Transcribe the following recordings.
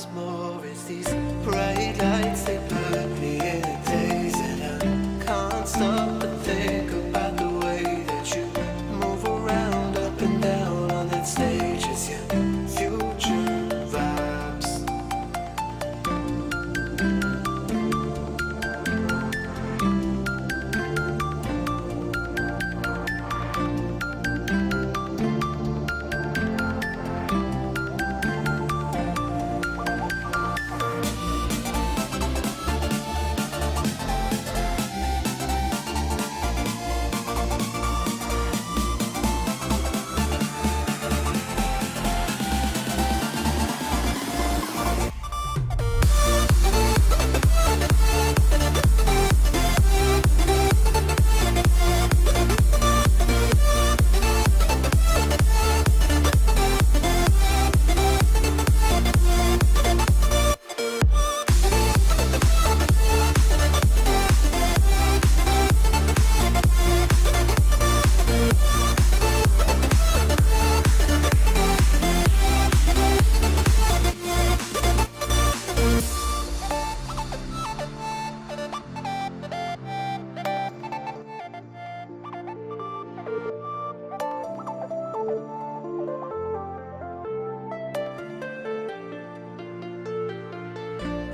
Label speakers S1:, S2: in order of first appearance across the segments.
S1: once more. It's these bright lights, they put me in a daze, and I can't stop but think about the way that you move around up and down on that stage. It's your future vibes.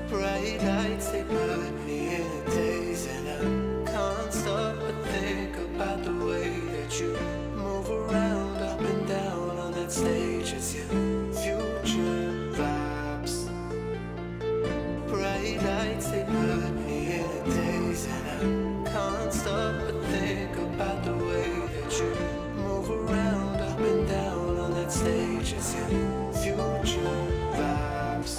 S1: Bright lights, they put me in a daze, and I can't stop but think about the way that you move around up and down on that stage. It's your future vibes. Bright lights, they put me in a daze, and I can't stop but think about the way that you move around up and down on that stage. It's your future vibes.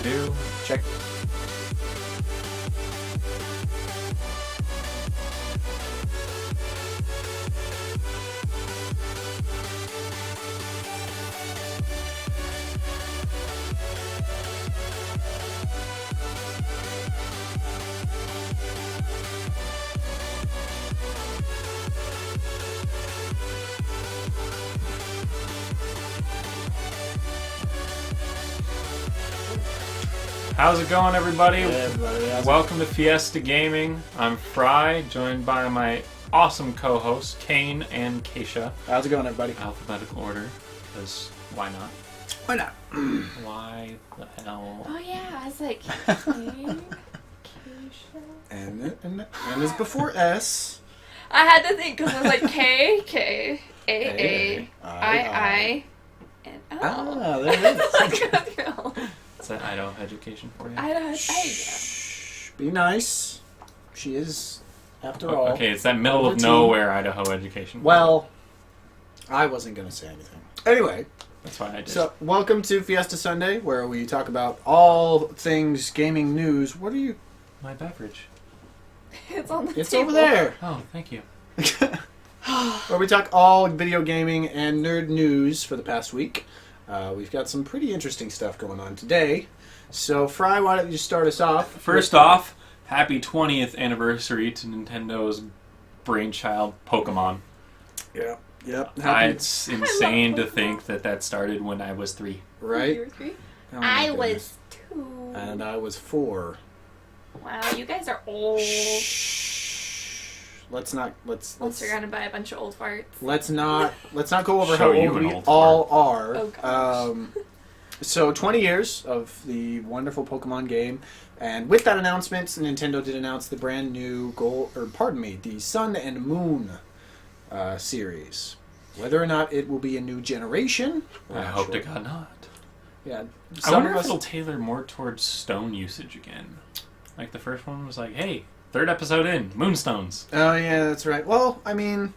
S2: Do. Check. How's it going, everybody?
S3: Hey, everybody. How's it
S2: Welcome to Fiesta Gaming. I'm Fry, joined by my awesome co-hosts, Kane and Keisha.
S3: How's it going, everybody?
S2: Alphabetical order, because why not?
S3: Why not?
S2: Why the hell?
S4: Oh yeah, I was like, Keisha.
S3: And it's before S.
S4: I had to think because I was like K, K, A, I, and L.
S3: Ah, there it is.
S4: I go through all.
S2: Is that Idaho education for you?
S4: I don't.
S3: Shh. Be nice. She is, after all.
S2: Okay, it's that middle of
S3: the team.
S2: nowhere Idaho education.
S3: Well, I wasn't going to say anything. Anyway,
S2: That's why I did.
S3: so welcome to Fiesta Sunday, where we talk about all things gaming news. What are you?
S2: My beverage.
S4: It's on the
S3: It's
S4: table.
S3: over there.
S2: Oh, thank you.
S3: Where we talk all video gaming and nerd news for the past week. We've got some pretty interesting stuff going on today. So, Fry, why don't you start us off?
S2: First off, happy 20th anniversary to Nintendo's brainchild, Pokemon.
S3: Yep.
S2: It's insane to think that started when I was 3.
S3: Right?
S4: You were 3?
S3: Oh my
S4: I
S3: goodness.
S4: was 2.
S3: And I was 4.
S4: Wow, you guys are old.
S3: Shh. Let's
S4: Unless you're gonna buy a bunch of old farts.
S3: let's not go over
S2: Show
S3: how
S2: you
S3: old
S2: an
S3: we
S2: old
S3: all are.
S4: Oh, gosh.
S3: So 20 years of the wonderful Pokemon game, and with that announcement, Nintendo did announce the brand new the Sun and Moon series. Whether or not it will be a new generation, we're
S2: I
S3: not
S2: hope
S3: sure.
S2: to God not.
S3: Yeah,
S2: I
S3: some
S2: wonder
S3: of
S2: if
S3: us-
S2: it'll tailor more towards stone usage again. Like the first one was like, hey, 3rd episode in, Moonstones.
S3: Oh yeah, that's right. Well, I mean,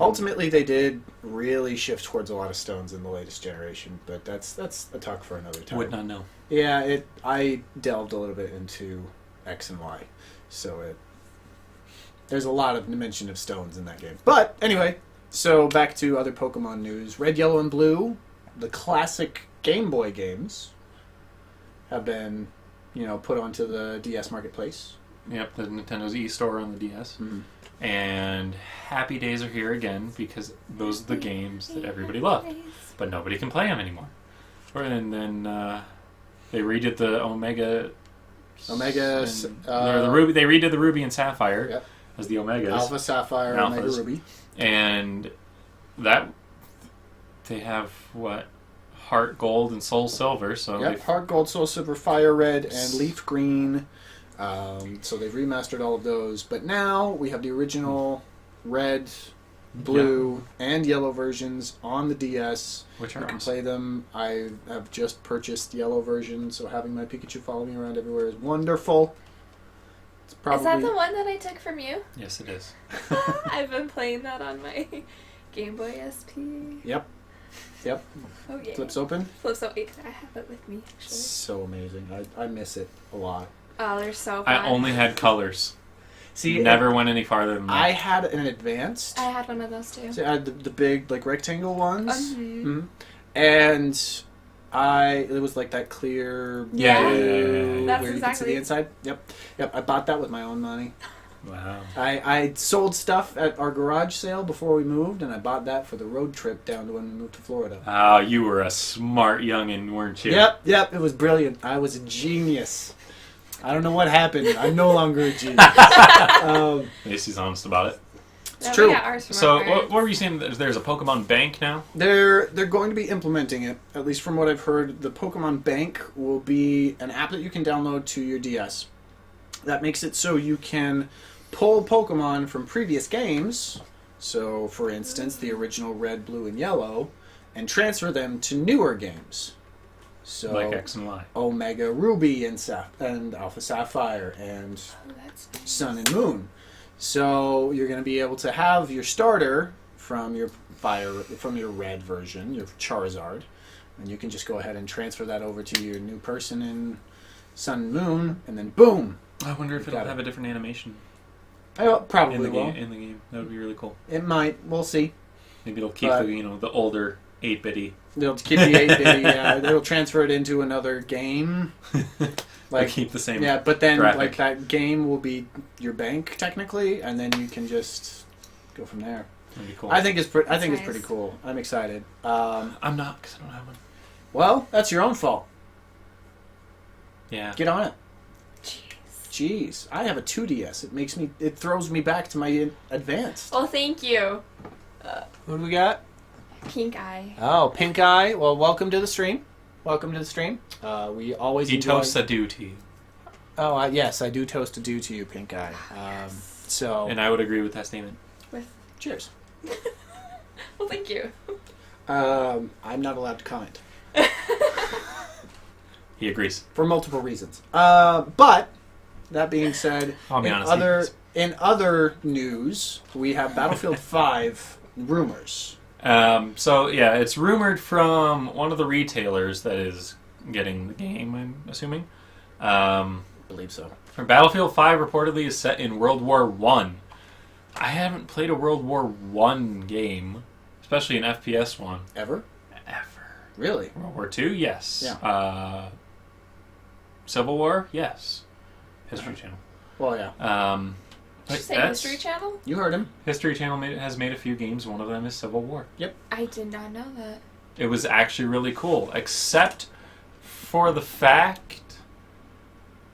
S3: ultimately they did really shift towards a lot of stones in the latest generation, but that's a talk for another time.
S2: Would not know.
S3: Yeah, I delved a little bit into X and Y, so there's a lot of mention of stones in that game. But anyway, so back to other Pokemon news. Red, Yellow, and Blue, the classic Game Boy games, have been, put onto the DS marketplace.
S2: Yep, the Nintendo's eStore on the DS.
S3: Mm-hmm.
S2: And happy days are here again because those are the games that everybody loved. But nobody can play them anymore. And then they redid the Omega... the Ruby. They redid the Ruby and Sapphire
S3: Yep.
S2: as the Omegas.
S3: Alpha, Sapphire,
S2: Alphas.
S3: Omega Ruby.
S2: And that... They have, Heart Gold and Soul Silver, so
S3: Yep,
S2: they've-
S3: Heart Gold, Soul Silver, Fire Red, and Leaf Green. So they've remastered all of those. But now we have the original red, blue, and yellow versions on the DS.
S2: which
S3: You
S2: are
S3: can
S2: awesome.
S3: play them. I have just purchased the yellow version, so having my Pikachu follow me around everywhere is wonderful. It's probably
S4: Is that the one that I took from you?
S2: Yes, it is.
S4: I've been playing that on my Game Boy SP.
S3: Yep.
S4: Oh yeah.
S3: Flips open.
S4: Flips out. I have it with me actually.
S3: So amazing. I miss it a lot.
S4: Oh, they're so fun.
S2: I only had colors.
S3: See,
S2: Never went any farther than that.
S3: I had an advanced.
S4: I had one of those too.
S3: So I had the big rectangle ones.
S4: Mhm.
S3: Mhm. And it was like that clear
S2: Yeah.
S3: blue
S4: That's
S3: where you could see the
S4: exactly-
S3: inside. Yep. I bought that with my own money.
S2: Wow.
S3: I sold stuff at our garage sale before we moved, and I bought that for the road trip down to when we moved to Florida.
S2: Oh, you were a smart youngin', weren't you?
S3: Yep, it was brilliant. I was a genius. I don't know what happened. I'm no longer a genius.
S2: At least he's honest about it.
S3: It's
S4: No,
S3: true.
S4: We got ours from
S2: So,
S4: our
S2: what
S4: parents.
S2: were you saying? There's a Pokemon Bank now?
S3: They're going to be implementing it, at least from what I've heard. The Pokemon Bank will be an app that you can download to your DS. That makes it so you can pull Pokemon from previous games, so for instance the original Red, Blue, and Yellow, and transfer them to newer games. So
S2: Like X and Y.
S3: Omega Ruby and Alpha Sapphire and
S4: Oh, that's nice.
S3: Sun and Moon. So you're going to be able to have your starter from your red version, your Charizard, and you can just go ahead and transfer that over to your new person in Sun and Moon, and then boom.
S2: I wonder if
S3: Got
S2: it'll
S3: it.
S2: have a different animation
S3: Probably
S2: in the
S3: will.
S2: game. In the game, that would be really cool.
S3: It might. We'll see.
S2: Maybe it'll keep
S3: But-
S2: the older 8-bitty.
S3: They'll keep the 8-bit. Yeah, they'll transfer it into another game.
S2: Like keep the same.
S3: Yeah, but then
S2: graphic.
S3: that game will be your bank technically, and then you can just go from there.
S2: That'd be cool.
S3: I think it's it's
S4: nice.
S3: pretty cool. I'm excited.
S2: I'm not because I don't have one.
S3: Well, that's your own fault.
S2: Yeah.
S3: Get on it.
S4: Jeez.
S3: Jeez, I have a 2DS. It throws me back to my advanced.
S4: Well, thank you.
S3: What do we got?
S4: Pink eye.
S3: Oh, Pink Eye. Well, welcome to the stream. Welcome to the stream. We always
S2: He
S3: enjoy...
S2: toasts a due to you.
S3: Oh, yes, I do toast a do to you, Pink Eye. So,
S2: And I would agree with that statement.
S3: cheers.
S4: Well, thank you.
S3: I'm not allowed to comment
S2: He agrees.
S3: for multiple reasons. But that being said,
S2: I'll be
S3: in
S2: honest.
S3: other news, we have Battlefield 5 rumors.
S2: So yeah, it's rumored from one of the retailers that is getting the game, I'm assuming.
S3: I believe so.
S2: Battlefield 5 reportedly is set in World War One. I haven't played a World War One game, especially an FPS one.
S3: Ever?
S2: Ever.
S3: Really?
S2: World War Two, yes.
S3: Yeah.
S2: Civil War, yes. History Channel.
S3: Well, yeah.
S4: Did you say
S2: that's-
S4: History Channel?
S3: You heard him.
S2: History Channel has made a few games. One of them is Civil War.
S4: I did not know that.
S2: It was actually really cool, except for the fact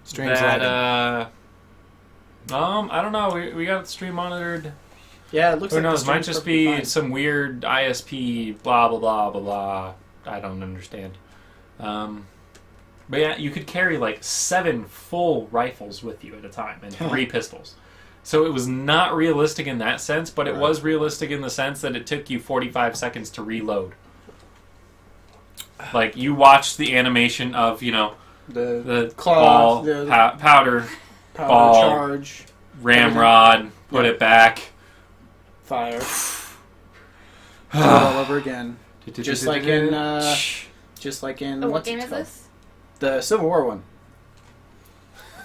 S3: Stream's
S2: that
S3: lagging.
S2: I don't know. We got the stream monitored.
S3: Yeah, it looks
S2: Who
S3: like the
S2: knows? Might
S3: stream's
S2: just
S3: perfectly
S2: be
S3: fine.
S2: some weird ISP. Blah blah blah blah blah. I don't understand. But yeah, you could carry like 7 full rifles with you at a time and 3 pistols. So it was not realistic in that sense, but it
S3: Right.
S2: was realistic in the sense that it took you 45 seconds to reload. Like, you watched the animation of, the
S3: Cloth,
S2: ball,
S3: the
S2: powder,
S3: powder
S2: ball,
S3: charge,
S2: ramrod, put
S3: Yeah.
S2: it back.
S3: fire. Do it all over again. Just like in
S4: Oh, what
S3: what's
S4: game
S3: it
S4: is
S3: called?
S4: this?
S3: The Civil War one.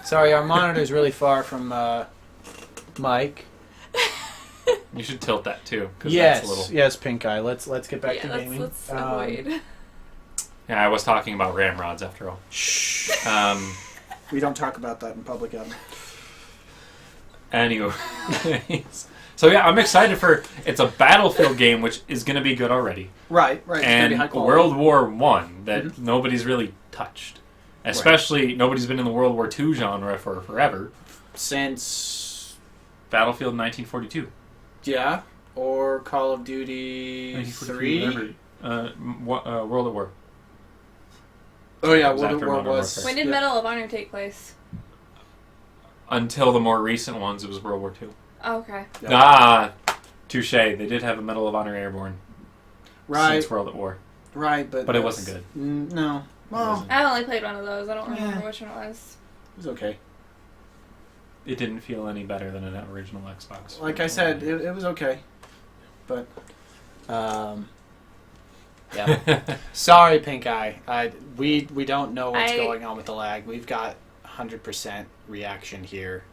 S3: Sorry, our monitor's really far from Mike.
S2: You should tilt that too. 'Cause
S3: Yes,
S2: that's a little...
S3: yes, Pink Eye. Let's get back to
S4: Yeah,
S3: gaming.
S4: let's avoid.
S2: Yeah, I was talking about ramrods after all.
S3: Shh.
S2: Um,
S3: We don't talk about that in public, Adam.
S2: anyways. So yeah, I'm excited for... It's a Battlefield game, which is going to be good already.
S3: Right. It's gonna be
S2: And
S3: high quality.
S2: World War One that
S3: Mhm.
S2: nobody's really touched. Especially, nobody's been in the World War II genre for forever.
S3: Since
S2: Battlefield 1942.
S3: yeah, or Call of Duty 3.
S2: whatever. World at War.
S3: Oh yeah,
S2: It was
S3: World
S2: after
S3: at War
S2: Modern
S3: was.
S2: Warfare.
S4: When did
S3: yeah.
S4: Medal of Honor take place?
S2: Until the more recent ones, it was World War II.
S4: Oh, okay.
S3: Yeah.
S2: Ah, touche. They did have a Medal of Honor Airborne
S3: Right,
S2: since World at War.
S3: right, but
S2: But it
S3: that's-
S2: wasn't
S3: No, well,
S2: wasn't.
S4: I've only played one of those. I don't remember
S3: Yeah.
S4: which one it was.
S3: it was okay.
S2: It didn't feel any better than an original Xbox.
S3: Like I said, it was okay, but yeah. Sorry, Pink Eye. We don't know what's going on with the lag. We've got 100% reaction here.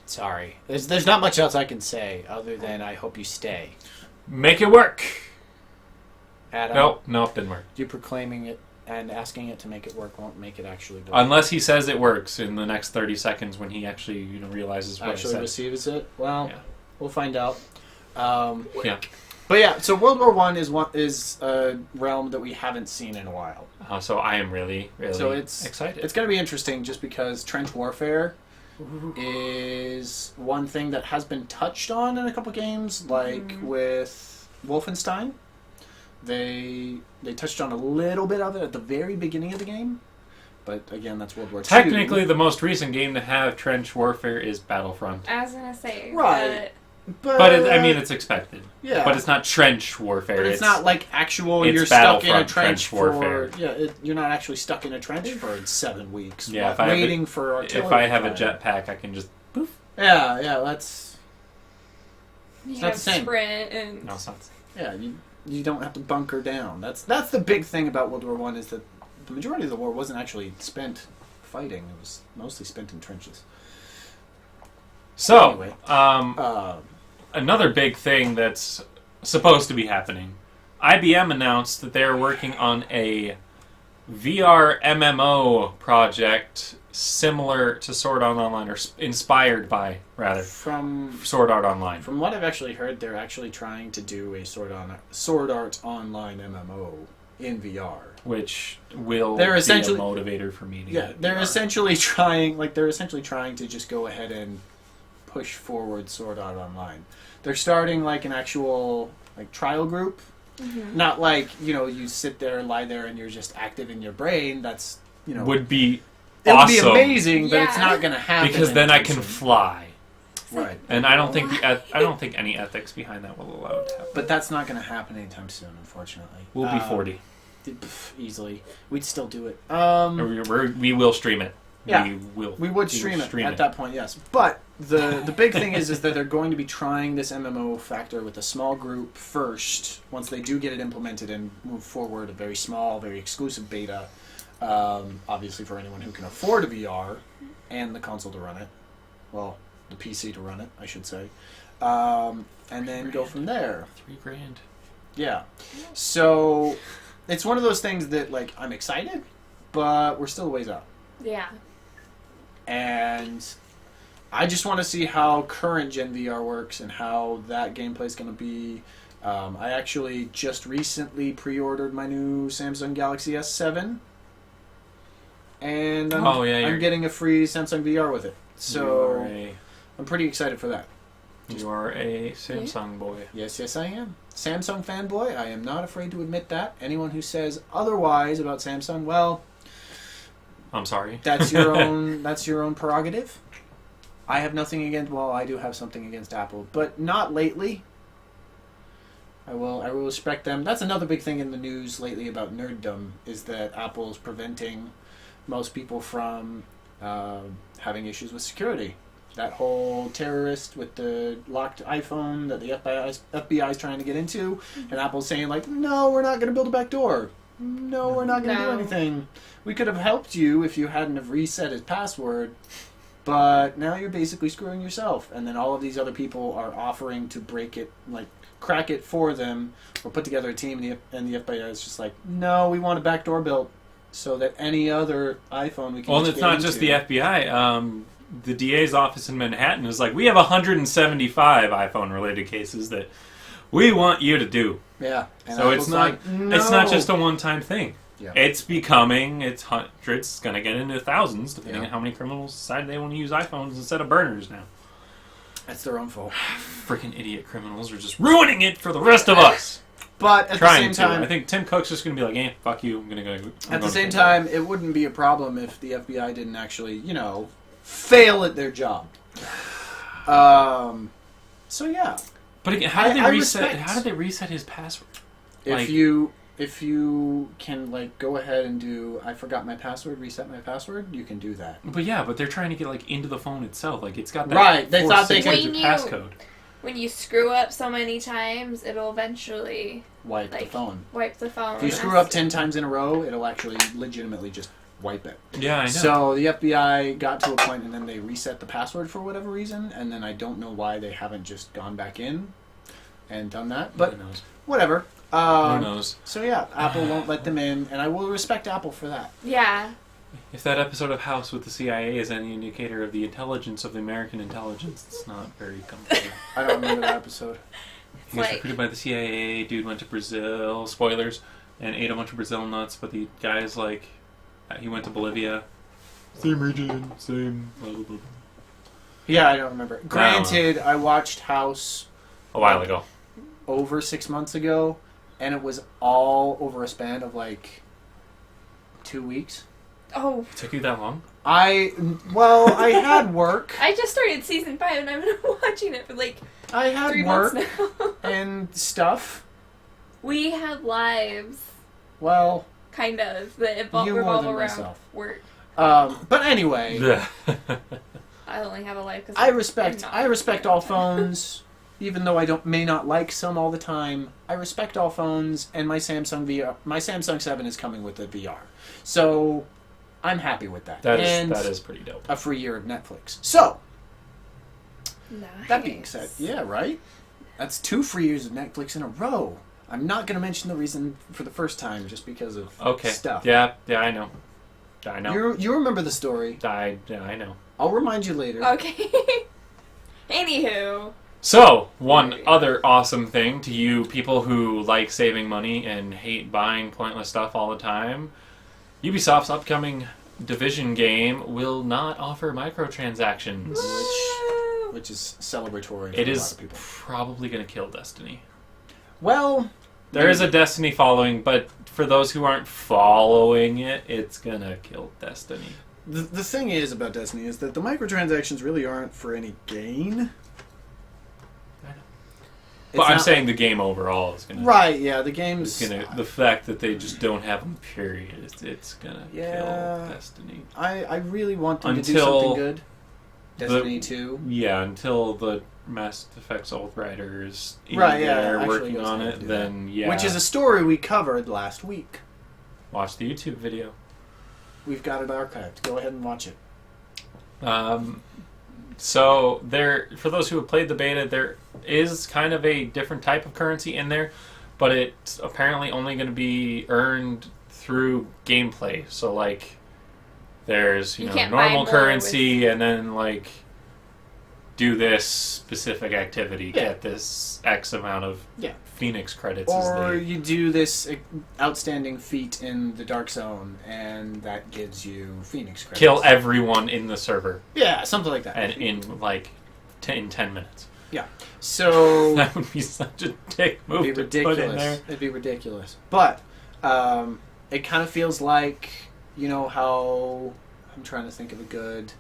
S3: Sorry. There's not much else I can say other than I hope you stay.
S2: Make it work.
S3: Adam,
S2: Nope, didn't work.
S3: you proclaiming it and asking it to make it work won't make it actually work.
S2: Unless he says it works in the next 30 seconds when he actually realizes what
S3: Actually
S2: I said.
S3: receives it. Well,
S2: Yeah.
S3: we'll find out.
S2: Yeah.
S3: But yeah, so World War One is a realm that we haven't seen in a while.
S2: So I am really, really
S3: So it's
S2: excited.
S3: It's going to be interesting just because trench warfare is one thing that has been touched on in a couple games, like with Wolfenstein. They touched on a little bit of it at the very beginning of the game, but again, that's World War II.
S2: Technically, the most recent game to have trench warfare is Battlefront.
S4: I was gonna say.
S3: Right.
S2: But it's expected.
S3: yeah,
S2: But it's not trench warfare.
S3: But it's not like actual.
S2: it's
S3: You're stuck in a
S2: Battlefront
S3: trench
S2: trench warfare.
S3: for you're not actually stuck in a trench for 7 weeks.
S2: Yeah, if I have
S3: waiting for artillery.
S2: If I have a
S3: fire.
S2: jetpack, I can just poof.
S3: Yeah, that's
S4: You
S3: not
S4: have
S3: the same.
S4: sprint and.
S2: No, it's not.
S3: yeah. You don't have to bunker down. That's the big thing about World War One is that the majority of the war wasn't actually spent fighting. It was mostly spent in trenches.
S2: So,
S3: Anyway.
S2: Another big thing that's supposed to be happening. IBM announced that they're working on a VR MMO project similar to Sword Art Online, or inspired by, rather,
S3: From
S2: Sword Art Online.
S3: what I've actually heard, they're actually trying to do a Sword Art Online MMO. in VR.
S2: Which will
S3: They're
S2: be
S3: essentially-
S2: a motivator for me to get
S3: They're
S2: VR.
S3: essentially trying to just go ahead and push forward Sword Art Online. They're starting like an actual like trial group. Not like, you sit there and lie there and you're just active in your brain. That's,
S2: would be
S3: it would be
S2: awesome.
S3: amazing, but it's
S4: Yeah.
S3: not going to happen.
S2: Because then I
S3: anytime
S2: can
S3: soon.
S2: fly.
S3: Right.
S2: And I don't think I don't think any ethics behind that will allow it to happen.
S3: But that's not going to happen anytime soon, unfortunately.
S2: We'll be 40.
S3: Easily. We'd still do it.
S2: We will stream it.
S3: Yeah.
S2: We
S3: would stream it at that point, yes. But the big thing is that they're going to be trying this MMO factor with a small group first. Once they do get it implemented and move forward, a very small, very exclusive beta. Obviously for anyone who can afford a VR and the console to run it. Well, the PC to run it, I should say. And then go from there.
S2: $3,000.
S3: Yeah. So it's one of those things that, like, I'm excited, but we're still a ways out.
S4: Yeah.
S3: And I just want to see how current Gen VR works and how that gameplay is going to be. I actually just recently pre-ordered my new Samsung Galaxy S7. And I'm getting a free Samsung VR with it. So I'm pretty excited for that.
S2: You are a Samsung boy.
S3: Yes, I am. Samsung fanboy. I am not afraid to admit that. Anyone who says otherwise about Samsung, well,
S2: I'm sorry.
S3: that's your own. That's your own prerogative. I have nothing against. Well, I do have something against Apple, but not lately. I will respect them. That's another big thing in the news lately about nerddom is that Apple's preventing most people from having issues with security. That whole terrorist with the locked iPhone that the FBI is trying to get into, and Apple's saying like, no, we're not going to build a back door. No, we're not going to do anything. We could have helped you if you hadn't have reset his password, but now you're basically screwing yourself. And then all of these other people are offering to break it, like crack it for them, or put together a team, and the FBI is just like, no, we want a back door built so that any other iPhone we can.
S2: Well,
S3: just
S2: it's
S3: get
S2: not
S3: into.
S2: just the FBI. The DA's office in Manhattan is like, we have 175 iPhone-related cases that we want you to do.
S3: Yeah. And
S2: So it's
S3: Apple's
S2: not
S3: like, no.
S2: it's not just a one-time thing.
S3: Yeah.
S2: It's becoming, it's hundreds, it's going to get into thousands, depending
S3: Yeah.
S2: on how many criminals decide they want to use iPhones instead of burners now.
S3: That's their own fault.
S2: Freaking idiot criminals are just ruining it for the rest of us.
S3: But at
S2: Trying
S3: the same time,
S2: to. I think Tim Cook's just going to be like, fuck you, I'm going to go.
S3: at the same time, it wouldn't be a problem if the FBI didn't actually, fail at their job. So yeah,
S2: But again, how did they
S3: I
S2: reset?
S3: respect-
S2: How did they reset his password?
S3: if you can like go ahead and do I forgot my password, reset my password, you can do that.
S2: But they're trying to get like into the phone itself. Like it's got that
S3: Right, they thought they
S2: 4-6
S4: could-
S2: digit passcode.
S4: When you screw up so many times, it'll eventually
S3: Wipe the
S4: Like-
S3: phone.
S4: wipe the phone.
S3: If you screw up 10 times in a row, it'll actually legitimately just wipe it.
S2: Yeah, I know.
S3: So the FBI got to a point and then they reset the password for whatever reason, and then I don't know why they haven't just gone back in and done that, but
S2: who knows?
S3: whatever.
S2: Who knows?
S3: So yeah, Apple won't let them in, and I will respect Apple for that.
S4: Yeah.
S2: If that episode of House with the CIA is any indicator of the intelligence of the American intelligence, it's not very comfortable.
S3: I don't remember that episode.
S2: He was
S4: Like-
S2: recruited by the CIA, dude went to Brazil, spoilers, and ate a bunch of Brazil nuts, but the guy's like, he went to Bolivia. Same region, same blah, blah, blah.
S3: Yeah, I don't remember. Granted, I watched House
S2: A while ago.
S3: over 6 months ago, and it was all over a span of like 2 weeks.
S4: Oh,
S2: It took you that long?
S3: I had work.
S4: I just started season 5 and I've been watching it for like
S3: I had
S4: 3
S3: work
S4: months now.
S3: and stuff.
S4: We have lives,
S3: Well,
S4: kind of, that
S3: You more
S4: revolve
S3: than
S4: around
S3: myself.
S4: work.
S3: but anyway,
S4: I only have a life because
S3: I respect all phones, even though I may not like some all the time. I respect all phones, and my Samsung 7 is coming with the VR, so I'm happy with that.
S2: that
S3: and
S2: is pretty dope.
S3: a free year of Netflix. So
S4: Nice.
S3: that being said, yeah, right. That's 2 free years of Netflix in a row. I'm not going to mention the reason for the first time, just because of stuff.
S2: Yeah, I know. I know.
S3: You remember the story.
S2: I know.
S3: I'll remind you later.
S4: Okay. Anywho,
S2: So, one other awesome thing to you people who like saving money and hate buying pointless stuff all the time, Ubisoft's upcoming Division game will not offer microtransactions.
S3: Which is celebratory for
S2: It
S3: a lot
S2: is
S3: of people.
S2: probably going to kill Destiny.
S3: Well,
S2: There is a Destiny following, but for those who aren't following it, it's going to kill Destiny.
S3: the thing is about Destiny is that the microtransactions really aren't for any gain.
S2: But
S3: It's
S2: I'm
S3: not
S2: saying the game overall is going to...
S3: right, yeah, the game's...
S2: The fact that they just don't have them, period, it's going to
S3: Yeah.
S2: kill Destiny.
S3: I really want them to do
S2: Until
S3: something good. Destiny 2.
S2: Yeah, until the Mass Effect Soul writers
S3: Right, yeah,
S2: are
S3: actually
S2: working
S3: goes
S2: on
S3: ahead
S2: it,
S3: and do
S2: then yeah.
S3: Which is a story we covered last week.
S2: Watch the YouTube video.
S3: We've got it archived. Go ahead and watch it.
S2: So for those who have played the beta, there is kind of a different type of currency in there, but it's apparently only going to be earned through gameplay. So like, there's
S4: You
S2: know
S4: can't buy
S2: normal
S4: more
S2: currency, and then like do this specific activity,
S3: Yeah.
S2: get this X amount of
S3: Yeah.
S2: Phoenix credits.
S3: Or
S2: as
S3: you do this outstanding feat in the Dark Zone, and that gives you Phoenix credits.
S2: kill everyone in the server,
S3: Yeah, something like that.
S2: and in like in 10 minutes.
S3: Yeah. So...
S2: That would be such a dick move
S3: It'd be
S2: to put in
S3: ridiculous.
S2: there.
S3: It'd be ridiculous. But it kind of feels like, you know how... I'm trying to think of a good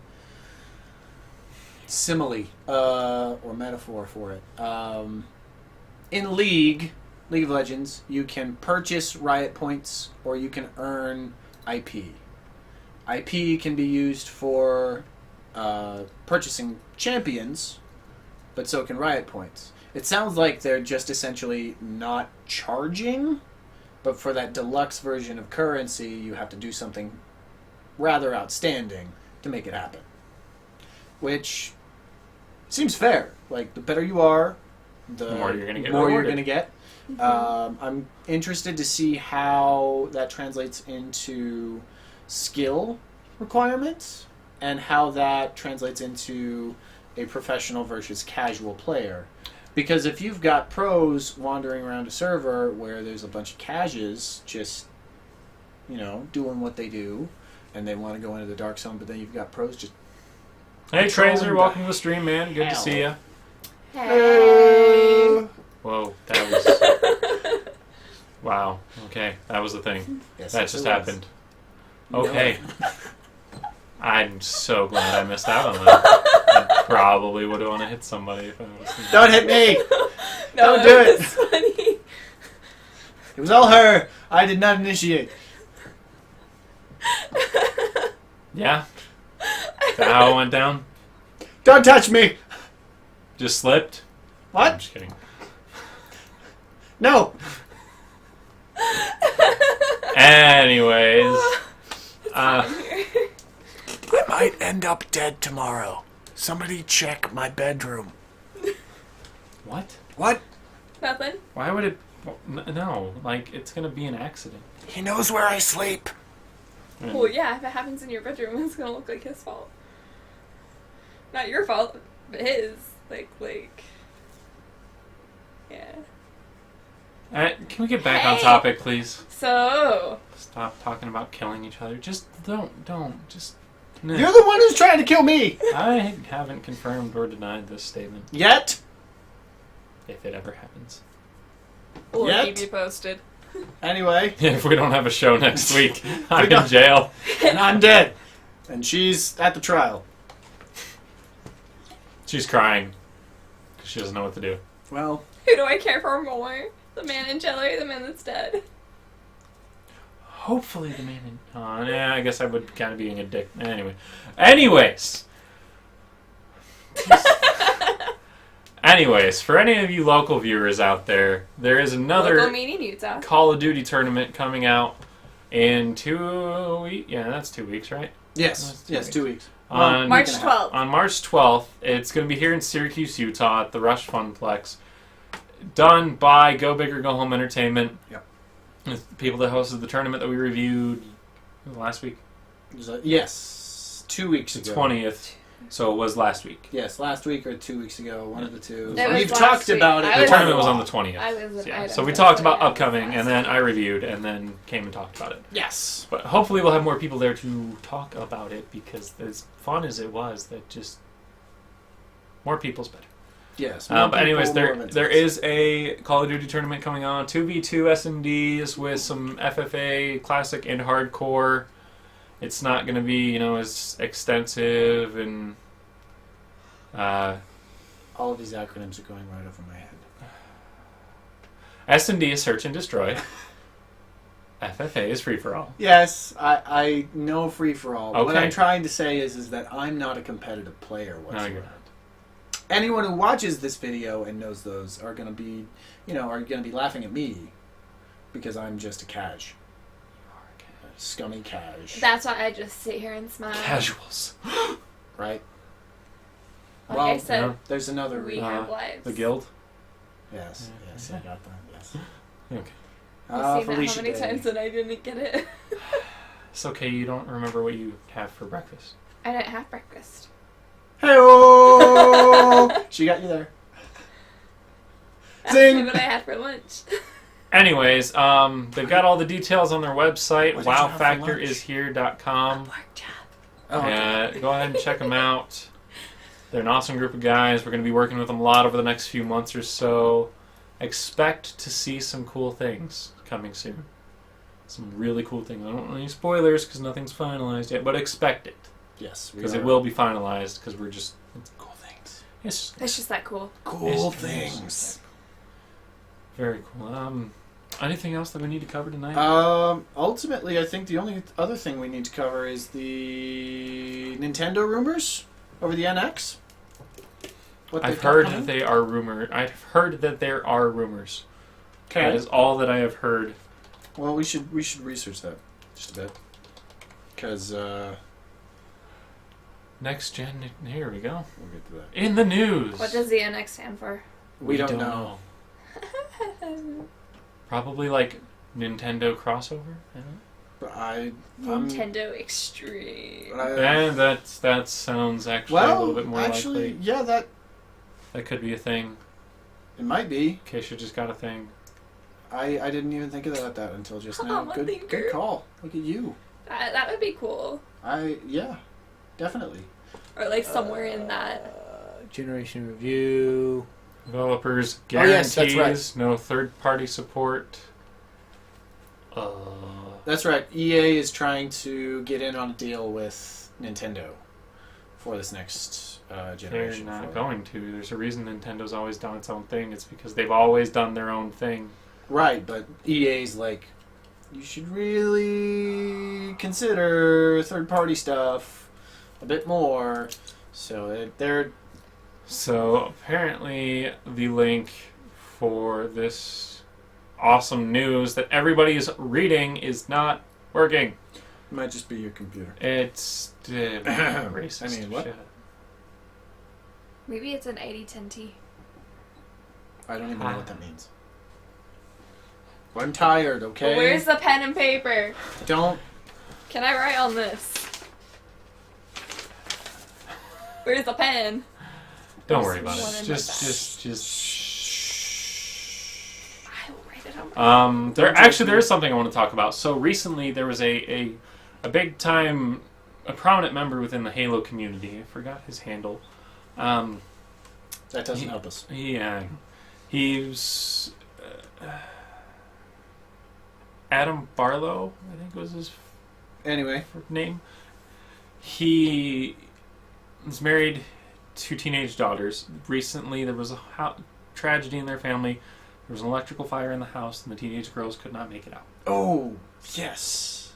S3: simile or metaphor for it. In League of Legends, you can purchase Riot Points or you can earn IP. IP can be used for purchasing champions, but so can Riot Points. It sounds like they're just essentially not charging, but for that deluxe version of currency, you have to do something rather outstanding to make it happen. Which seems fair. Like, the better you are, the
S2: more you're gonna get
S3: more you're
S2: rewarded.
S3: going to get. I'm interested to see how that translates into skill requirements and how that translates into a professional versus casual player. Because if you've got pros wandering around a server where there's a bunch of caches just, doing what they do, and they want to go into the Dark Zone, but then you've got pros just...
S2: Hey
S3: Patrolling
S2: Tracer,
S3: the
S2: welcome to the stream, man. Good to
S3: hell.
S2: see you.
S4: Hey.
S2: Whoa, that was... Wow, okay, that was the thing.
S3: Yes,
S2: That
S3: yes,
S2: just
S3: it was.
S2: happened. Okay. I'm so glad I missed out on that. I probably would have wanted to hit somebody if I was...
S3: Don't hit me!
S4: No,
S3: Don't do it.
S4: was funny.
S3: It was all her! I did not initiate.
S2: Yeah? Is that how it went down?
S3: Don't touch me!
S2: Just slipped? I'm
S3: What?
S2: just kidding.
S3: No!
S2: Anyways...
S3: I might end up dead tomorrow. Somebody check my bedroom.
S2: What?
S3: What?
S4: Nothing.
S2: Why would it... No, like, it's gonna be an accident.
S3: He knows where I sleep.
S4: Well, yeah, if it happens in your bedroom, it's gonna look like his fault. Not your fault, but his. Like, yeah.
S2: Can we get back on
S4: Hey.
S2: topic, please?
S4: So,
S2: Stop talking about killing each other. Just don't. Just... nah.
S3: You're the one who's trying to kill me!
S2: I haven't confirmed or denied this statement.
S3: Yet?
S2: If it ever happens.
S4: we'll
S3: Yet?
S4: keep you posted.
S3: Anyway,
S2: If we don't have a show next week, I'm in
S3: don't-
S2: jail.
S3: and I'm dead. And she's at the trial.
S2: She's crying. 'Cause she doesn't know what to do.
S3: Well,
S4: Who do I care for more? The man in jail or the man that's dead?
S2: Hopefully the man in... Oh, yeah, I guess I would kind of being a dick. Anyways. Anyways, for any of you local viewers out there, there is another
S4: Local meeting Utah.
S2: Call of Duty tournament coming out in 2 weeks. Yeah, that's 2 weeks, right?
S3: yes.
S2: That's
S3: Yes, 2 weeks.
S2: On
S4: March
S3: week and a half.
S4: 12th.
S2: On March 12th, it's going to be here in Syracuse, Utah, at the Rush Funplex. Done by Go Big or Go Home Entertainment.
S3: Yep.
S2: It's the people that hosted the tournament that we reviewed last week,
S3: Yes, 2 weeks
S2: the
S3: ago.
S2: 20th. So it was last week.
S3: Yes, last week or 2 weeks ago, one of the two.
S4: It was
S3: We've
S4: last
S3: talked
S4: week.
S3: about it.
S4: I
S2: The
S4: was-
S2: tournament was on the 20th.
S4: I was an
S2: Yeah.
S4: item
S2: So we
S4: for
S2: talked
S4: it,
S2: about
S4: yeah,
S2: upcoming, and then
S4: last
S2: I reviewed, and then came and talked about it.
S3: Yes.
S2: But hopefully we'll have more people there to talk about it, because as fun as it was, that just more people's better.
S3: Yes.
S2: But anyways,
S3: more
S2: there is a Call of Duty tournament coming on, 2v2 S&Ds with some FFA Classic and Hardcore. It's not going to be, as extensive, and
S3: All of these acronyms are going right over my head.
S2: S&D is Search and Destroy. FFA is Free For All.
S3: Yes, I know free for all. What
S2: Okay.
S3: I'm trying to say is that I'm not a competitive player
S2: No,
S3: whatsoever.
S2: you're not.
S3: Anyone who watches this video and knows those are going to be, laughing at me because I'm just a cash. Scummy cash.
S4: That's why I just sit here and smile.
S2: Casuals.
S3: Right?
S4: Like I
S3: Well,
S4: said,
S2: yeah.
S3: There's another
S4: we
S3: reason.
S4: have lives.
S2: The Guild.
S3: Yes, yes, I got that. Yes.
S2: Okay.
S4: You've seen that
S3: Felicia
S4: how many
S3: Day.
S4: times that I didn't get it?
S2: It's okay, you don't remember what you have for breakfast.
S4: I didn't have breakfast.
S3: Hey-oh! She got you there.
S4: Ask
S3: Zing!
S4: me what I had for lunch.
S2: Anyways, they've got all the details on their website,
S3: What did you have for lunch?
S2: wowfactorishere.com.
S4: Pork chop.
S3: Oh, okay.
S2: Go ahead and check them out. They're an awesome group of guys. We're going to be working with them a lot over the next few months or so. Expect to see some cool things coming soon. Some really cool things. I don't want any spoilers because nothing's finalized yet, but expect it.
S3: Yes,
S2: Because it will be finalized, because we're just... It's
S3: Cool things.
S2: It's
S4: It's just that cool.
S3: Cool
S2: It's-
S3: things.
S2: very cool. Anything else that we need to cover tonight?
S3: Ultimately, I think the only other thing we need to cover is the Nintendo rumors over the NX. What
S2: I've
S3: they've got
S2: heard
S3: coming.
S2: that they are rumored. I've heard that there are rumors. That
S3: Okay.
S2: is all that I have heard.
S3: Well, we should research that just a bit, because
S2: Next gen. Here we go.
S3: we'll get to that.
S2: In the news.
S4: What does the NX stand for?
S3: We don't know.
S2: Probably like Nintendo crossover. I don't know.
S3: But I'm-
S4: Nintendo Extreme.
S2: And that sounds actually a
S3: well,
S2: little bit more
S3: actually,
S2: likely.
S3: yeah, that
S2: That could be a thing.
S3: it might be.
S2: Keisha just got a thing.
S3: I didn't even think about that until just now.
S4: Oh,
S3: Good
S4: thinker.
S3: call. Look at you.
S4: That would be cool.
S3: Yeah, definitely.
S4: Or like somewhere in that.
S3: Generation review.
S2: Developers
S3: Oh,
S2: guarantees,
S3: yes, that's right.
S2: no third-party support.
S3: That's right. EA is trying to get in on a deal with Nintendo for this next
S2: They're
S3: generation.
S2: not going to. There's a reason Nintendo's always done its own thing. It's because they've always done their own thing.
S3: Right, but EA's like, you should really consider third-party stuff a bit more. So they're
S2: So apparently the link for this awesome news that everybody is reading is not working.
S3: might just be your computer.
S2: It's racist.
S3: I mean, what?
S2: shit.
S4: Maybe it's an 80-10T.
S3: I don't even know what that means. I'm tired. Okay.
S4: Where's the pen and paper?
S3: Don't.
S4: Can I write on this? Where's the pen?
S2: Don't worry about
S4: One
S2: it.
S4: in
S2: Just
S4: I will write it on.
S2: there is something I want to talk about. So recently there was a big time, a prominent member within the Halo community. I forgot his handle.
S3: That doesn't help us.
S2: Yeah, he's Adam Barlow, I think was his
S3: Anyway,
S2: name. He was married, 2 teenage daughters. Recently, there was a tragedy in their family. There was an electrical fire in the house, and the teenage girls could not make it out.
S3: oh yes,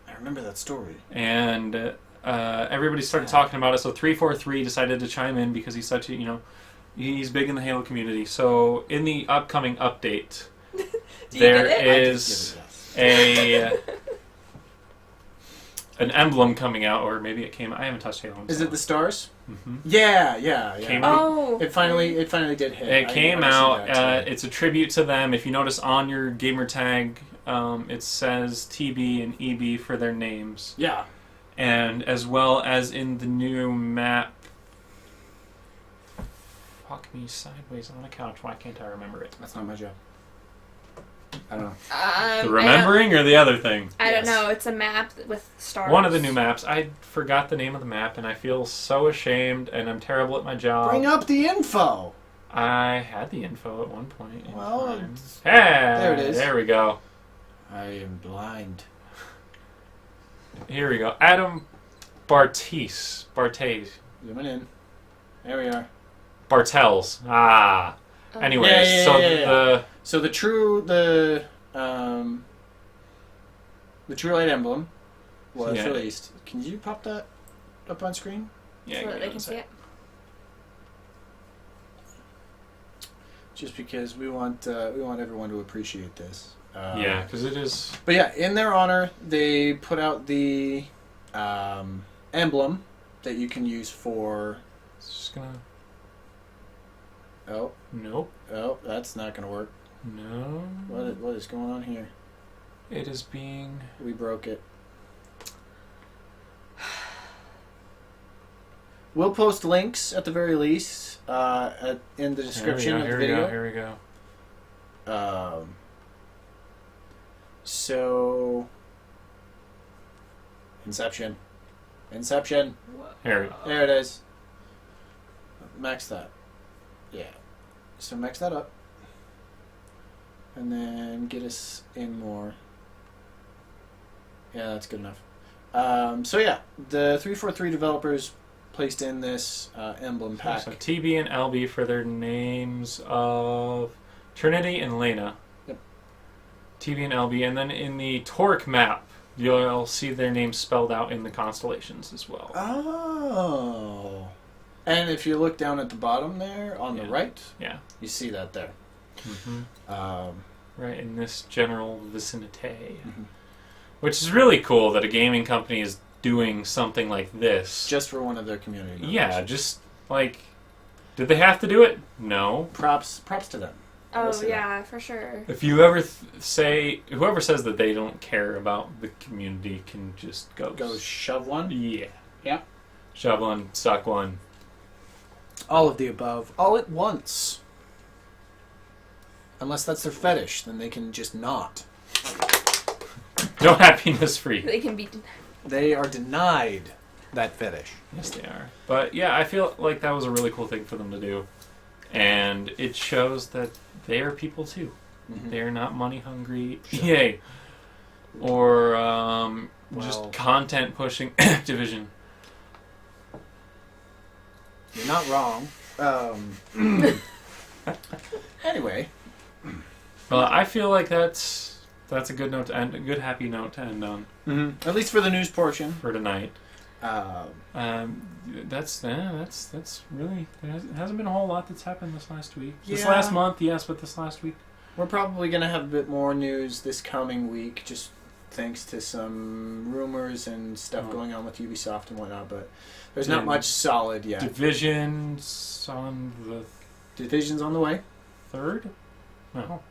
S3: I remember that story.
S2: And everybody started talking about it. So 343 decided to chime in because he's such a, he's big in the Halo community. So in the upcoming update,
S4: Do you
S2: there
S4: get it?
S2: is an emblem coming out, or maybe it came. I haven't touched Halo.
S3: Is it the stars?
S2: Mm-hmm.
S3: Yeah.
S2: Came out.
S4: Oh.
S3: It finally did hit.
S2: It
S3: I
S2: came
S3: wanna see
S2: out.
S3: that, too.
S2: It's a tribute to them. If you notice on your gamer tag, it says TB and EB for their names.
S3: Yeah.
S2: and as well as in the new map. Fuck me sideways on a couch. Why can't I remember it?
S3: That's not my job. I don't know.
S2: The remembering or the other thing?
S4: I don't
S3: Yes.
S4: know. It's a map with stars.
S2: One of the new maps. I forgot the name of the map, and I feel so ashamed, and I'm terrible at my job.
S3: Bring up the info.
S2: I had the info at one point. In
S3: Well,
S2: time.
S3: it's-
S2: Hey,
S3: there it is.
S2: There we go.
S3: I am blind.
S2: Here we go. Adam Barthes.
S3: Zooming in. There we are.
S2: Bartels. Ah.
S4: Oh.
S2: Anyways,
S3: Yeah.
S2: so
S3: So the True Light emblem was
S2: Yeah.
S3: released. Can you pop that up on screen?
S2: yeah,
S4: So
S2: give
S4: that
S2: me
S4: they
S2: one
S4: can see
S2: sec.
S4: it.
S3: Just because we want everyone to appreciate this.
S2: Yeah, because it is.
S3: But yeah, in their honor, they put out the emblem that you can use for.
S2: Just gonna.
S3: Oh,
S2: Nope.
S3: that's not gonna work.
S2: No.
S3: What is going on here?
S2: It is being.
S3: We broke it. We'll post links at the very least in the description of the video.
S2: Here we go.
S3: So, Inception.
S2: Here we go.
S3: There it is. Max that. Yeah. So max that up. And then get us in more. Yeah, that's good enough. So yeah, the 343 developers placed in this emblem pack.
S2: So TB and LB for their names of Trinity and Lena.
S3: Yep.
S2: TB and LB, and then in the Torque map, you'll see their names spelled out in the constellations as well.
S3: Oh. And if you look down at the bottom there on the
S2: Yeah.
S3: right,
S2: Yeah.
S3: you see that there.
S2: Right in this general vicinity.
S3: Mhm.
S2: Which is really cool that a gaming company is doing something like this.
S3: Just for one of their community members.
S2: Yeah, just like, did they have to do it? No.
S3: Props to them.
S4: Oh
S3: Listen.
S4: yeah, for sure.
S2: If you ever whoever says that they don't care about the community can just go.
S3: Go shove one.
S2: Yeah.
S3: Yeah.
S2: Shove one, suck one.
S3: All of the above. All at once. Unless that's their fetish, then they can just not.
S2: No happiness free.
S4: They can be.
S3: They are denied that fetish.
S2: Yes, they are. But yeah, I feel like that was a really cool thing for them to do. And it shows that they are people too.
S3: Mhm.
S2: They're not money hungry. Yay. Or just
S3: Well-
S2: content pushing Activision.
S3: You're not wrong. Anyway.
S2: Well, I feel like that's a good note to end, a good happy note to end on
S3: At least for the news portion.
S2: for tonight.
S3: Um,
S2: That's really there hasn't been a whole lot that's happened this last week. This
S3: Yeah.
S2: last month, yes, but this last week.
S3: we're probably going to have a bit more news this coming week, just thanks to some rumors and stuff going on with Ubisoft and whatnot, but there's not
S2: And
S3: much solid yet.
S2: Division's on the
S3: Division's on the way.
S2: 3rd? No.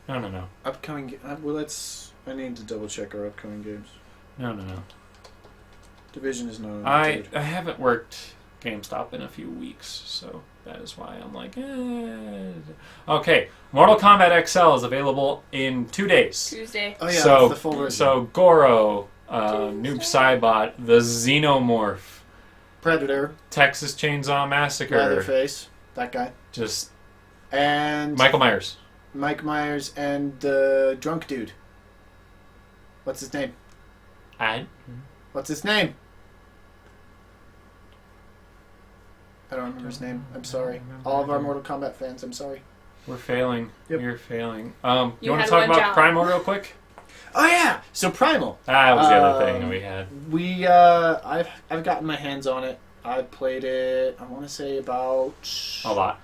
S2: No.
S3: Upcoming... well, I need to double check our upcoming games.
S2: No.
S3: Division is not on the
S2: I
S3: 3rd.
S2: haven't worked GameStop in a few weeks, so that is why I'm like, Okay, Mortal Kombat XL is available in 2 days.
S4: Tuesday.
S3: Oh yeah,
S2: so,
S3: that's the full version.
S2: so Goro, Noob Saibot, the Xenomorph,
S3: Predator,
S2: Texas Chainsaw Massacre,
S3: Leatherface, that guy.
S2: just
S3: And
S2: Michael Myers.
S3: Mike Myers and the drunk dude. What's his name? What's his name? I don't remember his name. I'm sorry. All of our Mortal Kombat fans, I'm sorry.
S2: We're failing.
S3: Yep.
S2: We're failing. You
S4: You
S2: want to
S4: had
S2: talk
S4: one
S2: about
S4: job.
S2: Primal real quick?
S3: Oh yeah. So Primal.
S2: That was the other thing that we had.
S3: We I've gotten my hands on it. I played it. I want to say about
S2: A lot.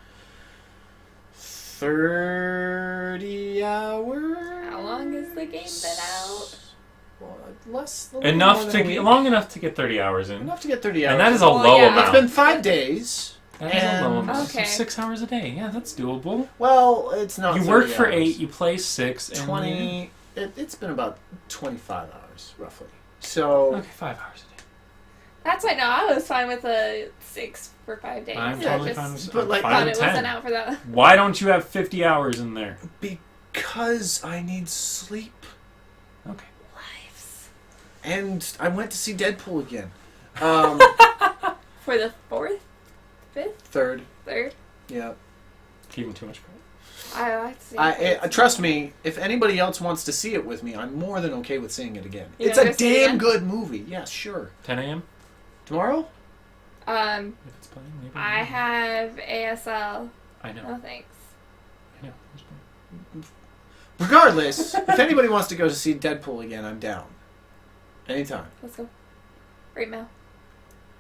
S3: 30 hours.
S4: How long is the game been out?
S3: Well, less. A little more
S2: Enough
S3: than a
S2: to
S3: week.
S2: long enough to get 30 hours in.
S3: Enough to get 30 hours.
S2: And that is a
S4: Well,
S2: low
S4: yeah.
S2: amount.
S3: It's been 5 days.
S2: That is a low
S3: and-
S2: amount.
S4: Okay.
S2: 6 hours a day. Yeah, that's doable.
S3: Well, it's not.
S2: You
S3: 30
S2: work for
S3: hours.
S2: 8, you play 6, and
S3: 20. It's been about 25 hours roughly. So
S2: Okay, 5 hours a day.
S4: That's why no, I was fine with a 6 for 5 days.
S2: I'm
S4: I
S2: totally
S4: just
S2: fine with
S3: but, like,
S2: fine
S4: thought
S2: with
S4: it
S2: 10.
S4: wasn't out for that.
S2: Why don't you have 50 hours in there?
S3: because I need sleep,
S2: Okay.
S4: Lives.
S3: and I went to see Deadpool again.
S4: For the 4th? 5th?
S3: Third,
S4: 3rd?
S3: yeah.
S2: Giving too much credit.
S4: I like to see
S3: Trust me, if anybody else wants to see it with me, I'm more than okay with seeing it again.
S4: You
S3: It's
S4: gonna
S3: a
S4: go see it
S3: damn
S4: again?
S3: good movie. Yeah, sure.
S2: 10 a.m.
S3: Tomorrow?
S2: If it's playing, maybe.
S4: I have ASL.
S2: I know.
S4: No thanks.
S2: I know. It's fine.
S3: Regardless, if anybody wants to go to see Deadpool again, I'm down. Anytime.
S4: Let's go. Right now.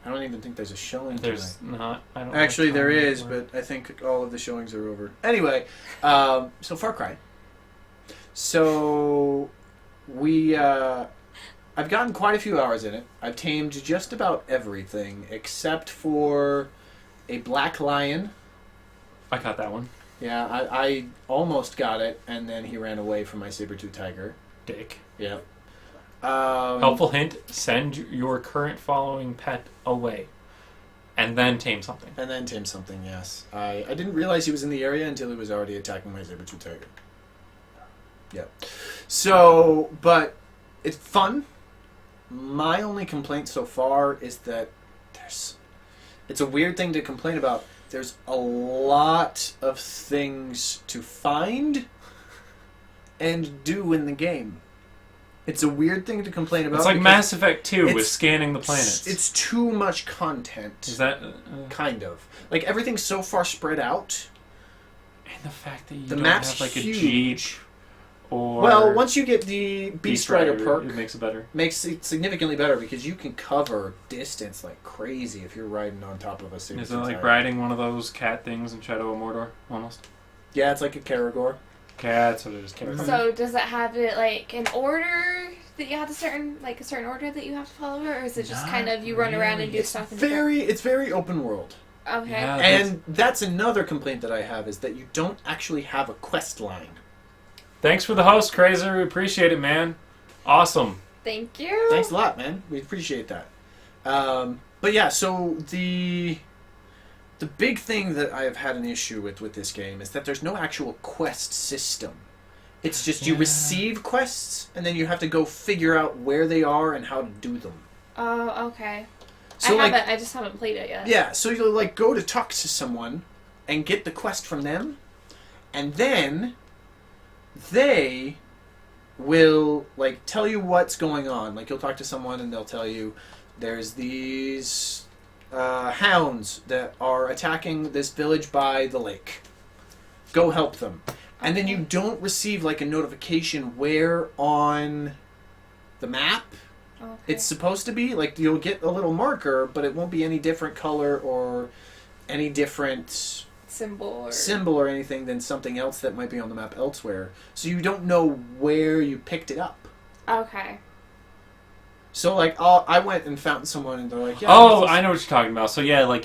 S3: I don't even think there's a showing
S2: There's
S3: tonight.
S2: not. I don't.
S3: Actually,
S2: have
S3: there
S2: time
S3: is,
S2: for-
S3: but I think all of the showings are over. Anyway, so Far Cry. So I've gotten quite a few hours in it. I've tamed just about everything except for a black lion.
S2: I got that one.
S3: Yeah, I almost got it, and then he ran away from my saber-tooth tiger.
S2: Dick.
S3: Yep.
S2: Helpful hint: send your current following pet away, and then tame something.
S3: And then tame something, yes. I didn't realize he was in the area until he was already attacking my saber-tooth tiger. Yep. So, but it's fun. My only complaint so far is that it's a weird thing to complain about. There's a lot of things to find and do in the game. It's a weird thing to complain about.
S2: It's like
S3: because
S2: Mass Effect 2 with
S3: it's-
S2: scanning the planets.
S3: It's too much content.
S2: Is that
S3: Kind of. Like, everything's so far spread out.
S2: and the fact that you
S3: The
S2: don't
S3: map's
S2: have like
S3: huge.
S2: a jeep or
S3: Well, once you get the Beast Rider perk,
S2: it makes it better.
S3: makes it significantly better because you can cover distance like crazy if you're riding on top of a saber.
S2: Is it like riding one of those cat things in Shadow of Mordor almost?
S3: Yeah, it's like a Karagor.
S2: Cats, what it is. Cats.
S4: So does it have it like an order that you have a certain order that you have to follow, or is it just
S2: Not
S4: kind of you run around and do
S2: really.
S4: stuff? And
S3: It's very open world.
S4: okay.
S2: Yeah.
S3: And that's another complaint that I have is that you don't actually have a quest line.
S2: Thanks for the host, Crazer. We appreciate it, man. Awesome.
S4: Thank you.
S3: Thanks a lot, man. We appreciate that. But yeah, so the big thing that I have had an issue with this game is that there's no actual quest system. It's just you receive quests, and then you have to go figure out where they are and how to do them.
S4: Oh, okay.
S3: So,
S4: I just haven't played it yet.
S3: Yeah, so you'll like go to talk to someone and get the quest from them, and then they will like tell you what's going on. Like you'll talk to someone and they'll tell you there's these hounds that are attacking this village by the lake. Go help them. And then you don't receive like a notification where on the map
S4: Okay.
S3: it's supposed to be. Like you'll get a little marker, but it won't be any different color or any different
S4: symbol
S3: or anything than something else that might be on the map elsewhere. So you don't know where you picked it up.
S4: Okay.
S3: So like I went and found someone and they're like, yeah.
S2: Oh,
S3: this is-
S2: I know what you're talking about. So yeah, like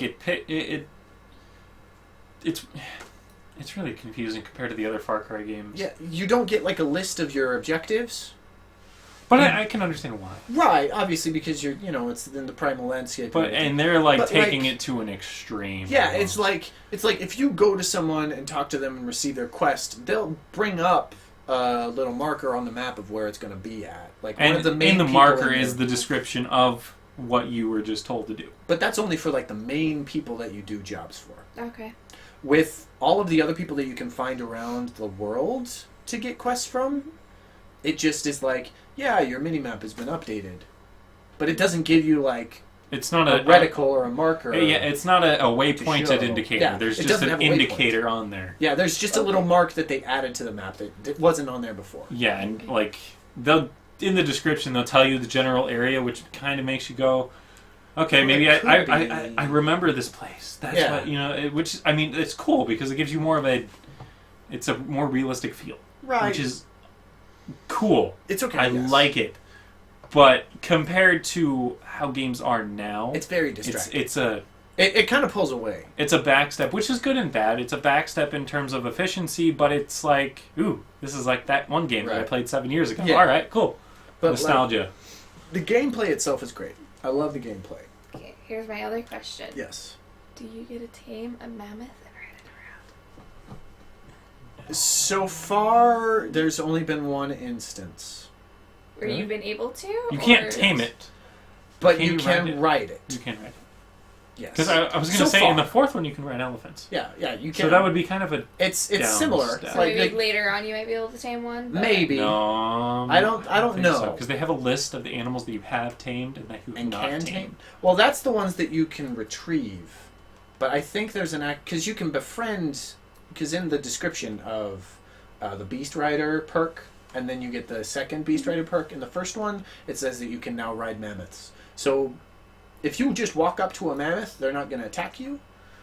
S2: it's really confusing compared to the other Far Cry games.
S3: Yeah, you don't get like a list of your objectives.
S2: But I can understand why.
S3: Right, obviously because it's in the primal landscape.
S2: But and they're like
S3: But,
S2: taking
S3: like-
S2: it to an extreme.
S3: yeah,
S2: almost.
S3: it's like if you go to someone and talk to them and receive their quest, they'll bring up a little marker on the map of where it's going to be at. Like one of
S2: And
S3: the main
S2: in the
S3: people
S2: marker
S3: in
S2: is the description of what you were just told to do.
S3: But that's only for like the main people that you do jobs for.
S4: Okay.
S3: With all of the other people that you can find around the world to get quests from, it just is like, yeah, your minimap has been updated. But it doesn't give you like
S2: It's not
S3: a reticle or a marker.
S2: Yeah, it's not a
S3: show.
S2: waypointed indicator.
S3: Yeah,
S2: There's
S3: it
S2: just
S3: doesn't
S2: an
S3: have a waypoint.
S2: indicator on there.
S3: Yeah, there's just a little mark that they added to the map that wasn't on there before.
S2: Yeah, and like they'll in the description they'll tell you the general area, which kind of makes you go, okay,
S3: Well,
S2: maybe
S3: it could
S2: I remember this place. That's
S3: Yeah.
S2: what which I mean it's cool because it gives you more of it's a more realistic feel,
S3: Right.
S2: which is cool.
S3: It's okay.
S2: I
S3: yes.
S2: like it, but compared to how games are now,
S3: It's very distracting.
S2: It's
S3: It kind of pulls away.
S2: a backstep, which is good and bad. It's a backstep in terms of efficiency, but it's like, ooh, this is like that one game that I
S3: Right.
S2: played 7 years ago.
S3: Yeah.
S2: All right, cool.
S3: But
S2: Nostalgia.
S3: The gameplay itself is great. I love the gameplay.
S4: Okay, here's my other question.
S3: Yes.
S4: Do you get to tame a mammoth and ride it around?
S3: So far, there's only been one instance.
S4: Where you've been able to?
S2: You can't tame it.
S3: But
S2: Can
S3: you
S2: you
S3: can ride it.
S2: You can ride it.
S3: Yes.
S2: Because I was going to
S3: So
S2: say,
S3: far.
S2: in the fourth one, you can ride elephants.
S3: Yeah, you can.
S2: So that would be kind of a...
S3: It's
S2: down
S3: similar.
S2: step.
S4: So maybe later on you might be able to tame one? But...
S3: Maybe.
S2: No.
S3: I don't know.
S2: Because they have a list of the animals that you have tamed and that you have
S3: And
S2: not
S3: can
S2: tamed.
S3: tame. Well, that's the ones that you can retrieve. But I think there's an act... Because you can befriend... Because in the description of the Beast Rider perk, and then you get the second Beast Rider perk, in the first one, it says that you can now ride mammoths. So... If you just walk up to a mammoth, they're not going to attack you.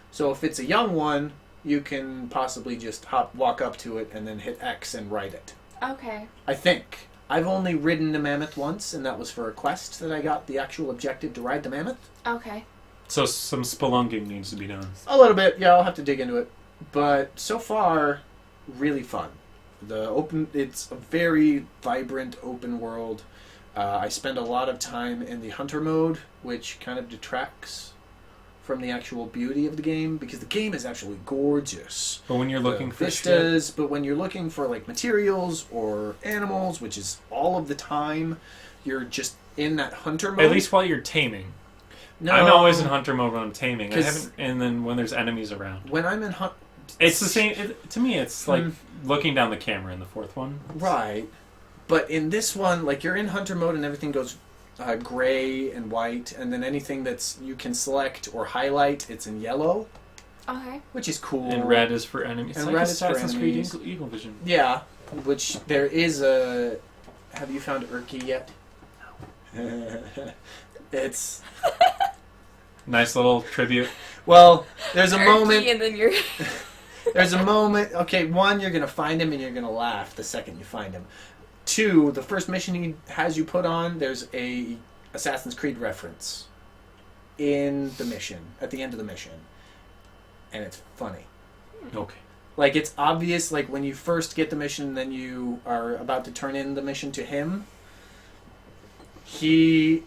S3: So if it's a young one, you can possibly just walk up to it and then hit X and ride it.
S4: Okay.
S3: I think. I've only ridden a mammoth once, and that was for a quest that I got the actual objective to ride the mammoth.
S4: Okay.
S2: So some spelunking needs to be done.
S3: A little bit, yeah, I'll have to dig into it. But so far, really fun. It's a very vibrant open world. I spend a lot of time in the hunter mode, which kind of detracts from the actual beauty of the game, because the game is actually gorgeous.
S2: But when you're looking for
S3: vistas, but when you're looking for like materials or animals, which is all of the time, you're just in that hunter mode.
S2: At least while you're taming.
S3: No,
S2: I'm always in hunter mode when I'm taming. I
S3: 'Cause-
S2: haven't, and then when there's enemies around.
S3: when I'm in hunt.
S2: It's the same. To me, it's like looking down the camera in the fourth one.
S3: Right. But in this one, like, you're in hunter mode and everything goes gray and white, and then anything that's you can select or highlight, it's in yellow,
S4: Okay.
S3: which is cool.
S2: And red is for enemies. It's
S3: And
S2: like
S3: red is for
S2: Assassin's Creed
S3: enemies.
S2: Eagle Vision.
S3: Yeah, which there is a... Have you found Urki yet? No. It's...
S2: Nice little tribute.
S3: Well, there's a
S4: Turkey,
S3: moment...
S4: and then you're...
S3: There's a moment... Okay, one, you're going to find him and you're going to laugh the second you find him. Two, the first mission he has you put on, there's a Assassin's Creed reference in the mission, at the end of the mission. And it's funny.
S2: Okay.
S3: Like, it's obvious, like, when you first get the mission, then you are about to turn in the mission to him. I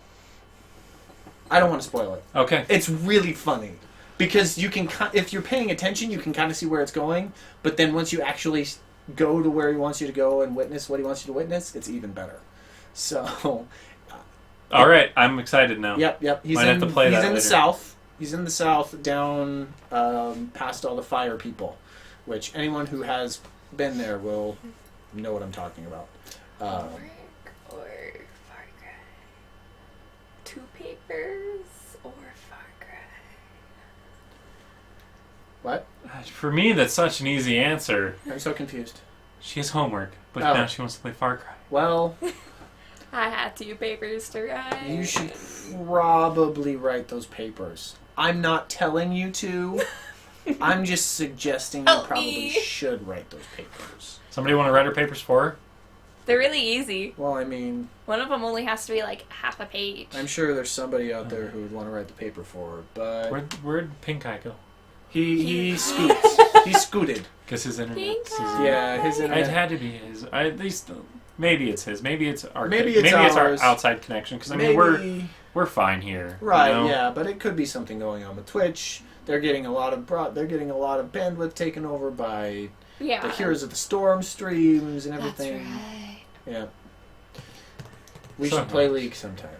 S3: don't want to spoil it.
S2: Okay.
S3: It's really funny. Because you can, if you're paying attention, you can kind of see where it's going. But then once you actually go to where he wants you to go and witness what he wants you to witness, it's even better. So,
S2: All right. I'm excited now.
S3: yep.
S2: Might have to play
S3: he's
S2: that
S3: in the
S2: later.
S3: south. He's in the south, down past all the fire people, which anyone who has been there will know what I'm talking about.
S4: or Far Cry. Two Papers or Far Cry.
S3: What?
S2: For me, that's such an easy answer.
S3: I'm so confused.
S2: She has homework, but
S3: Oh.
S2: now she wants to play Far Cry.
S3: Well,
S4: I had two papers to write.
S3: you should probably write those papers. I'm not telling you to. I'm just suggesting you
S4: Help
S3: probably
S4: me.
S3: should write those papers.
S2: Somebody want to write her papers for her?
S4: They're really easy.
S3: Well, I mean,
S4: One of them only has to be like half a page.
S3: I'm sure there's somebody out there who would want to write the paper for her, but
S2: Where'd Pink Eye go?
S3: he scoots. He scooted.
S2: Because his internet.
S4: Pink
S2: is-
S4: Eye.
S3: Yeah, his
S2: It
S3: internet.
S2: had to be his. At least, maybe it's his. Maybe it's our.
S3: Maybe it's
S2: our
S3: ours.
S2: outside connection. Because I mean, we're
S3: Maybe.
S2: we're fine here.
S3: Right,
S2: you know?
S3: yeah, but it could be something going on with Twitch. They're getting a lot of bandwidth taken over by
S4: Yeah.
S3: the Heroes of the Storm streams and
S4: That's
S3: everything.
S4: right.
S3: Yeah. We
S2: So-
S3: should play League sometime.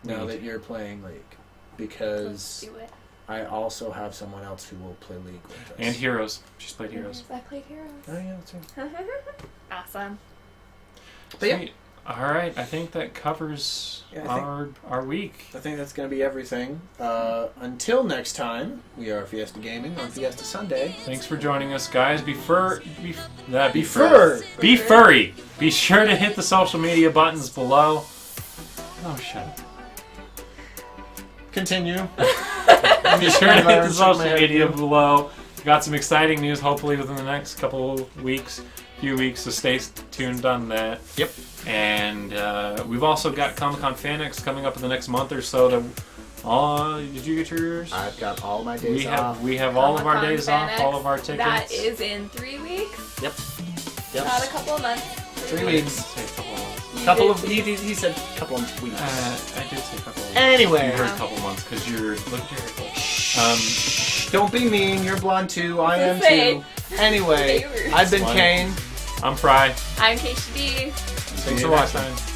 S2: We
S3: Now
S2: need
S3: that
S2: to.
S3: you're playing League.
S4: Let's
S3: Because
S4: do it.
S3: I also have someone else who will play League with us.
S2: And Heroes. She's played Heroes.
S4: I played Heroes.
S3: Oh yeah, that's right.
S4: Awesome.
S3: But yeah,
S2: Sweet. All right. I think that covers
S3: Yeah, I think-
S2: our week.
S3: I think that's going to be everything. Until next time, we are Fiesta Gaming on Fiesta Sunday.
S2: Thanks for joining us, guys. Be furry.
S3: Be furry.
S2: Be sure to hit the social media buttons below. Oh, shut up.
S3: Continue.
S2: Be sure to hit the social media below. Got some exciting news, hopefully within the next couple weeks, few weeks. So stay tuned on that.
S3: Yep.
S2: And we've also got Comic-Con FanX coming up in the next month or so. Did you get yours?
S3: I've got all my days off.
S2: We have all of our
S4: Comic-Con
S2: days off,
S4: FanX,
S2: all of our tickets.
S4: That is in 3 weeks.
S3: Yep.
S4: Not a couple of months.
S3: 3 weeks.
S2: Say a couple of months.
S3: He said couple of weeks.
S2: I did say a couple of
S3: Anyway.
S2: You heard a couple months because look at your hair.
S3: Don't be mean. You're blonde too. I am
S4: Say.
S3: too. Anyway,
S4: Favors.
S3: I've been
S2: One.
S3: Kane.
S2: I'm Fry.
S4: I'm KCD.
S3: Thanks for watching.